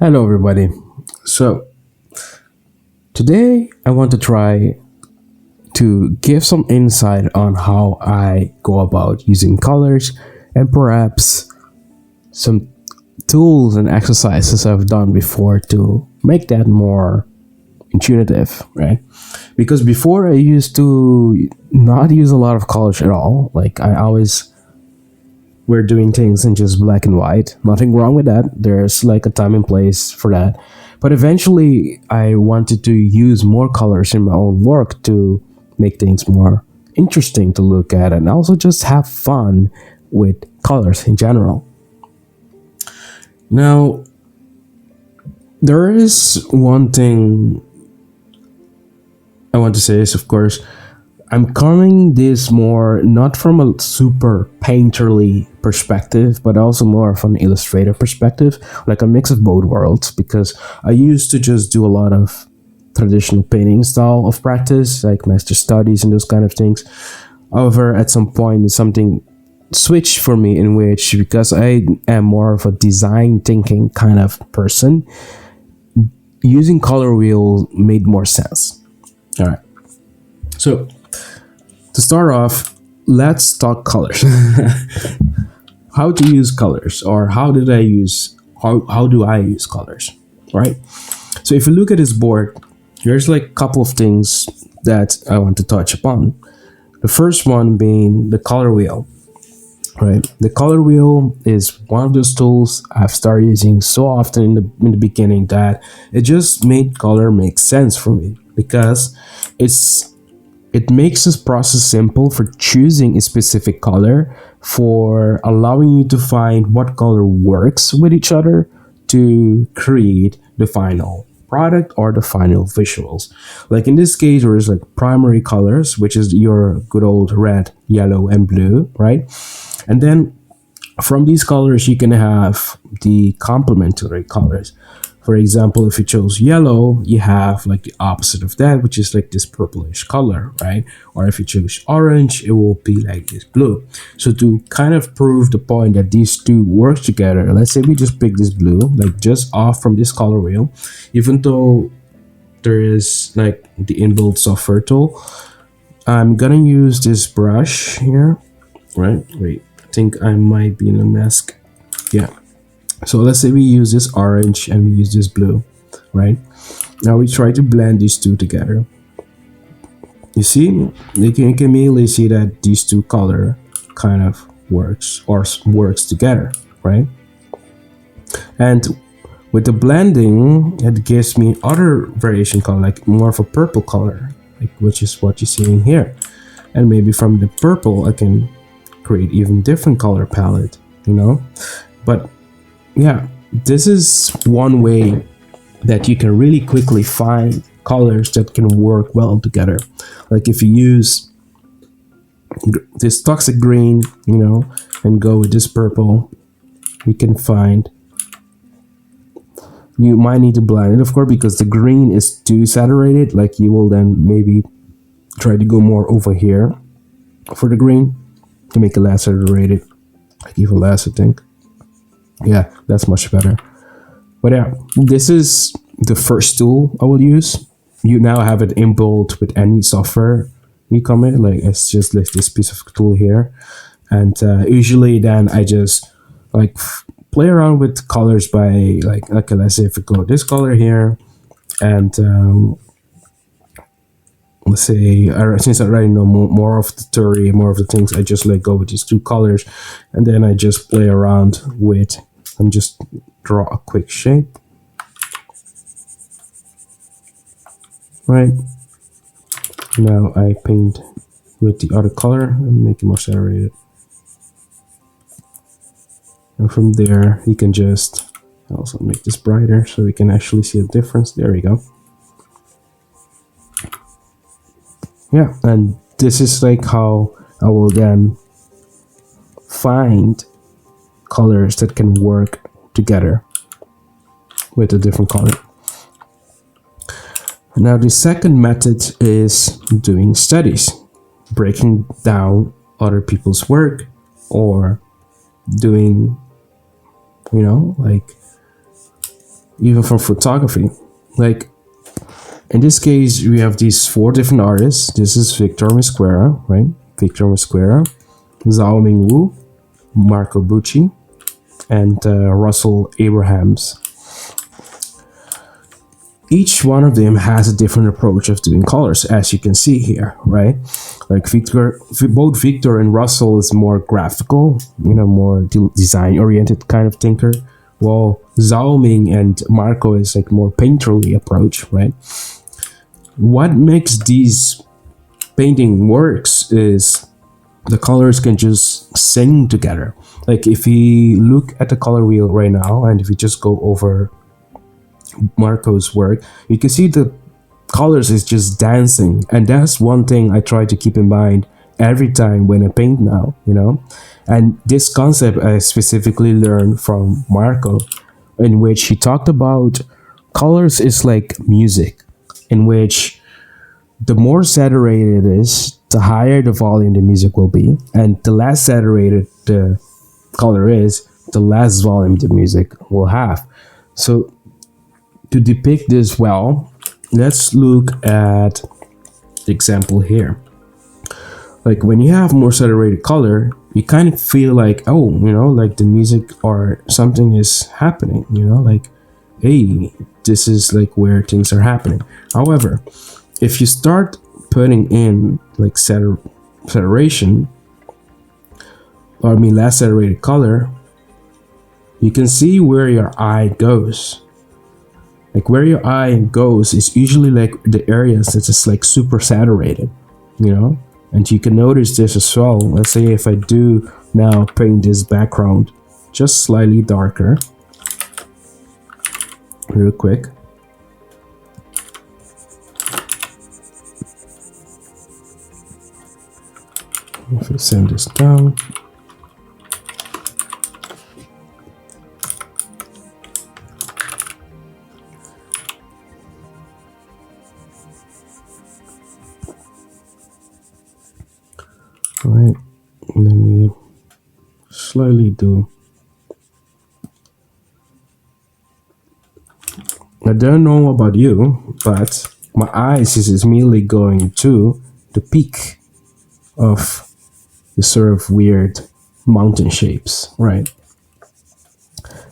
Hello, everybody. So, today I want to try to give some insight on how I go about using colors and perhaps some tools and exercises I've done before to make that more intuitive, right? Because before I used to not use a lot of colors at all. Like, I always were doing things in just black and white. Nothing wrong with that. There's like a time and place for that. But eventually, I wanted to use more colors in my own work to make things more interesting to look at and also just have fun with colors in general. Now, there is one thing I want to say is, of course, I'm coming this more not from a super painterly perspective, but also more from an illustrator perspective, like a mix of both worlds. Because I used to just do a lot of traditional painting style of practice, like master studies and those kind of things. However, at some point, something switched for me in which, because I am more of a design thinking kind of person, using color wheel made more sense. All right. So to start off, let's talk colors. How to use colors, or how do I use colors, right? So if you look at this board, there's like a couple of things that I want to touch upon. The first one being the color wheel, right? The color wheel is one of those tools I've started using so often in the beginning that it just made color make sense for me, because it makes this process simple for choosing a specific color, for allowing you to find what color works with each other to create the final product or the final visuals. Like in this case, there's like primary colors, which is your good old red, yellow, and blue, right? And then from these colors, you can have the complementary colors. For example, if you chose yellow, you have like the opposite of that, which is like this purplish color, right? Or if you choose orange, it will be like this blue. So to kind of prove the point that these two work together, let's say we just pick this blue, like just off from this color wheel, even though there is like the inbuilt software tool, I'm gonna use this brush here, right? Wait, I think I might be in a mask. Yeah. So let's say we use this orange and we use this blue, right? Now we try to blend these two together. You see, you can immediately see that these two color kind of works together, right? And with the blending, it gives me other variation color, like more of a purple color, like which is what you're seeing here. And maybe from the purple, I can create even different color palette, But yeah, this is one way that you can really quickly find colors that can work well together. Like if you use this toxic green, and go with this purple, you can find, you might need to blend it, of course, because the green is too saturated. Like you will then maybe try to go more over here for the green to make it less saturated, like even less, I think. Yeah, that's much better. But yeah, this is the first tool I will use. You now have it inbuilt with any software you come in. Like it's just like this piece of tool here, and usually then I just like play around with colors by like, okay, let's say if we go this color here, and let's say since I already know more of the theory, more of the things, I just let go with these two colors, and then I just play around with. And just draw a quick shape, right? Now I paint with the other color and make it more saturated. And from there, you can just also make this brighter so we can actually see a difference. There we go. Yeah, and this is like how I will then find colors that can work together with a different color. Now the second method is doing studies, breaking down other people's work, or doing, like even from photography. Like in this case, we have these four different artists. This is Victor Mosquera, right? Victor Mosquera, Zhao Mingwu, Marco Bucci, and Russell Abrahams. Each one of them has a different approach of doing colors, as you can see here, right? Like both Victor and Russell is more graphical, more design-oriented kind of thinker, while Zhao Ming and Marco is like more painterly approach, right? What makes these painting works is the colors can just sing together. Like if you look at the color wheel right now, and if you just go over Marco's work, you can see the colors is just dancing, and that's one thing I try to keep in mind every time when I paint now, and this concept I specifically learned from Marco, in which he talked about colors is like music, in which the more saturated it is, the higher the volume the music will be, and the less saturated the color is, the less volume the music will have. So to depict this well, let's look at the example here. Like when you have more saturated color, you kind of feel like, oh, like the music or something is happening, like, hey, this is like where things are happening. However, if you start putting in like saturation, or less saturated color, you can see where your eye goes. Like where your eye goes is usually like the areas that's just like super saturated, and you can notice this as well. Let's say if I do now paint this background just slightly darker, real quick. If I send this down, right, and then we slightly do. I don't know about you, but my eyes is immediately going to the peak of the sort of weird mountain shapes, right?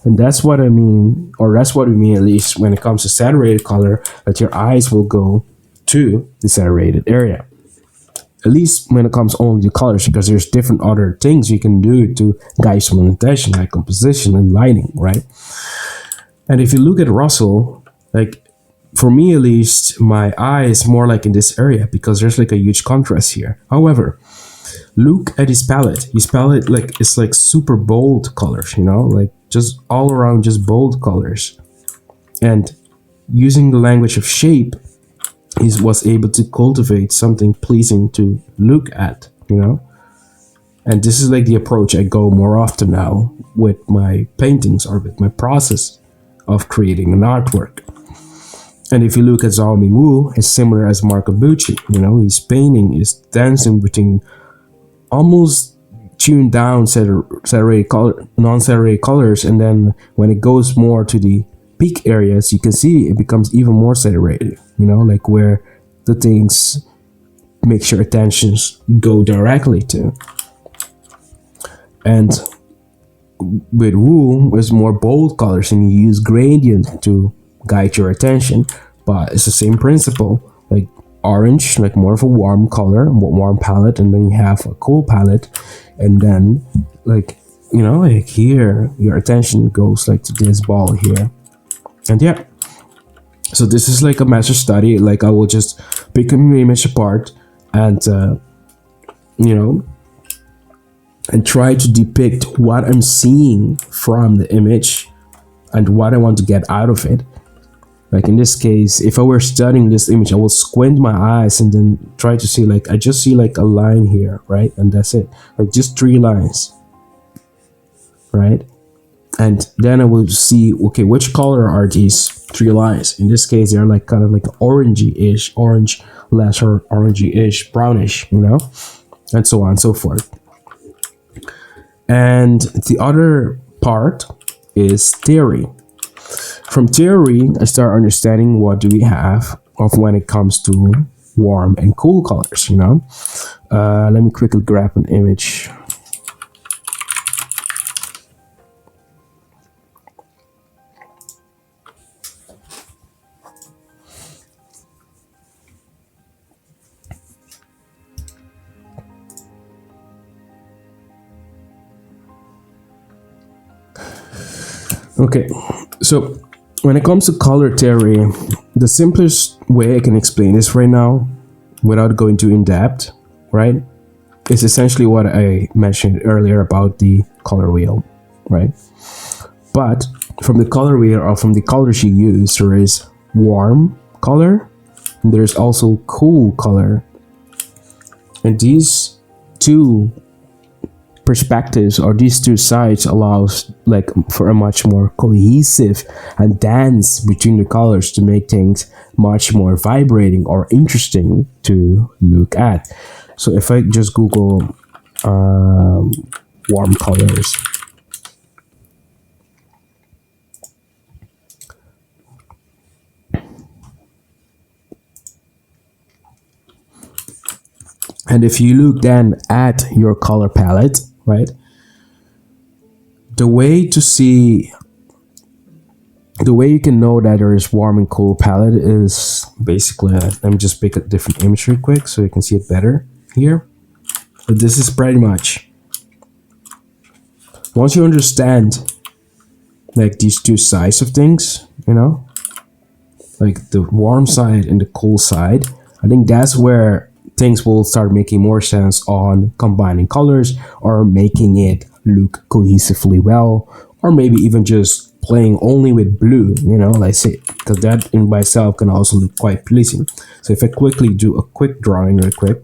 And that's what I mean, or that's what we mean at least when it comes to saturated color, that your eyes will go to the saturated area. At least when it comes only to colors, because there's different other things you can do to guide someone's attention, like composition and lighting, right? And if you look at Russell, like for me at least, my eye is more like in this area because there's like a huge contrast here. However, look at his palette. His palette like is like super bold colors, like just all around just bold colors. And using the language of shape, he was able to cultivate something pleasing to look at, And this is like the approach I go more often now with my paintings or with my process of creating an artwork. And if you look at Zhao Mingwu, it's similar as Marco Bucci, his painting is dancing between almost tuned down saturated color, non-saturated colors, and then when it goes more to the peak areas, you can see it becomes even more saturated, like where the things makes your attentions go directly to. And with Wu, it's more bold colors, and you use gradient to guide your attention, but it's the same principle. Like orange, like more of a warm color, warm palette, and then you have a cool palette, and then like like here your attention goes like to this ball here. And yeah, so this is like a master study. Like I will just pick an image apart and and try to depict what I'm seeing from the image and what I want to get out of it. Like in this case, if I were studying this image, I will squint my eyes and then try to see, like, I just see like a line here, right? And that's it, like just 3 lines, right? And then I will see, okay, which color are these 3 lines? In this case, they're like kind of like orangey-ish, orange, lesser orangey-ish, brownish, and so on and so forth. And the other part is theory. From theory, I start understanding what do we have of when it comes to warm and cool colors, you know. Let me quickly grab an image. Okay, so when it comes to color theory, the simplest way I can explain this right now, without going too in depth, right, is essentially what I mentioned earlier about the color wheel, right? But from the color wheel, or from the colors you use, there is warm color, and there's also cool color. And these two perspectives, or these two sides, allows like for a much more cohesive and dance between the colors to make things much more vibrating or interesting to look at. So if I just Google warm colors, and if you look then at your color palette, right, the way you can know that there is warm and cool palette is basically, let me just pick a different image real quick so you can see it better here. But this is pretty much, once you understand like these two sides of things, you know, like the warm side and the cool side, I think that's where things will start making more sense on combining colors or making it look cohesively well, or maybe even just playing only with blue, you know, like say, because that in by itself can also look quite pleasing. So if I quickly do a quick drawing real quick,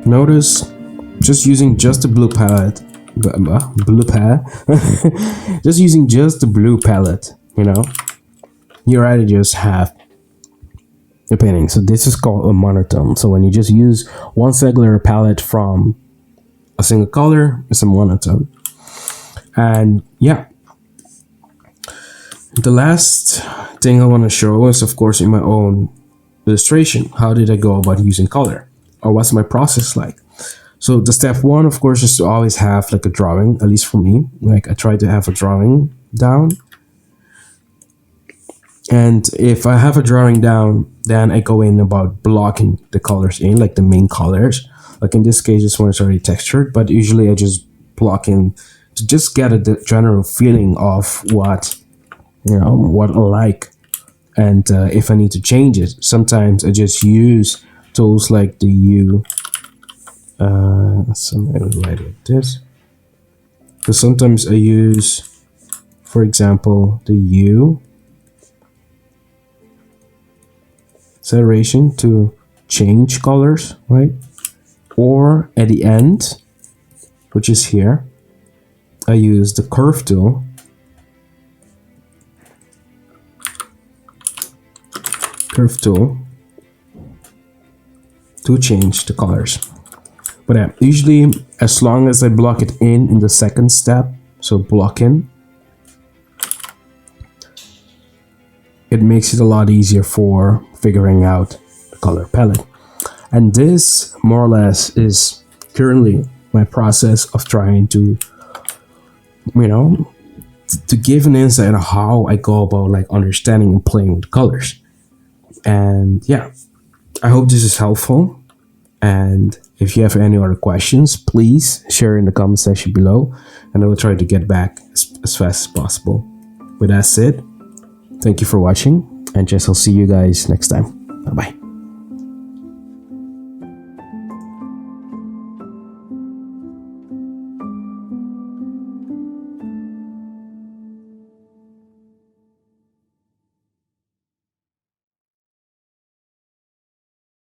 notice just using just the blue palette, just using just the blue palette, you know, you already just have a painting. So this is called a monotone. So when you just use one singular palette from a single color, it's a monotone. And yeah, the last thing I want to show is, of course, in my own illustration, how did I go about using color, or what's my process like. So the step one, of course, is to always have like a drawing, at least for me. Like I try to have a drawing down. And if I have a drawing down, then I go in about blocking the colors in, like the main colors. Like in this case, this one is already textured, but usually I just block in to just get a general feeling of what, you know, what I like. And if I need to change it, sometimes I just use tools like the U. So I would write it this. So sometimes I use, for example, the U saturation to change colors, right? Or at the end, which is here, I use the curve tool to change the colors. But yeah, usually as long as I block it in the second step, so block in, it makes it a lot easier for figuring out the color palette. And this more or less is currently my process of trying to, you know, to give an insight on how I go about like understanding and playing with colors. And yeah, I hope this is helpful. And if you have any other questions, please share in the comment section below, and I will try to get back as fast as possible. With that said, Thank you for watching, and just I'll see you guys next time. Bye bye.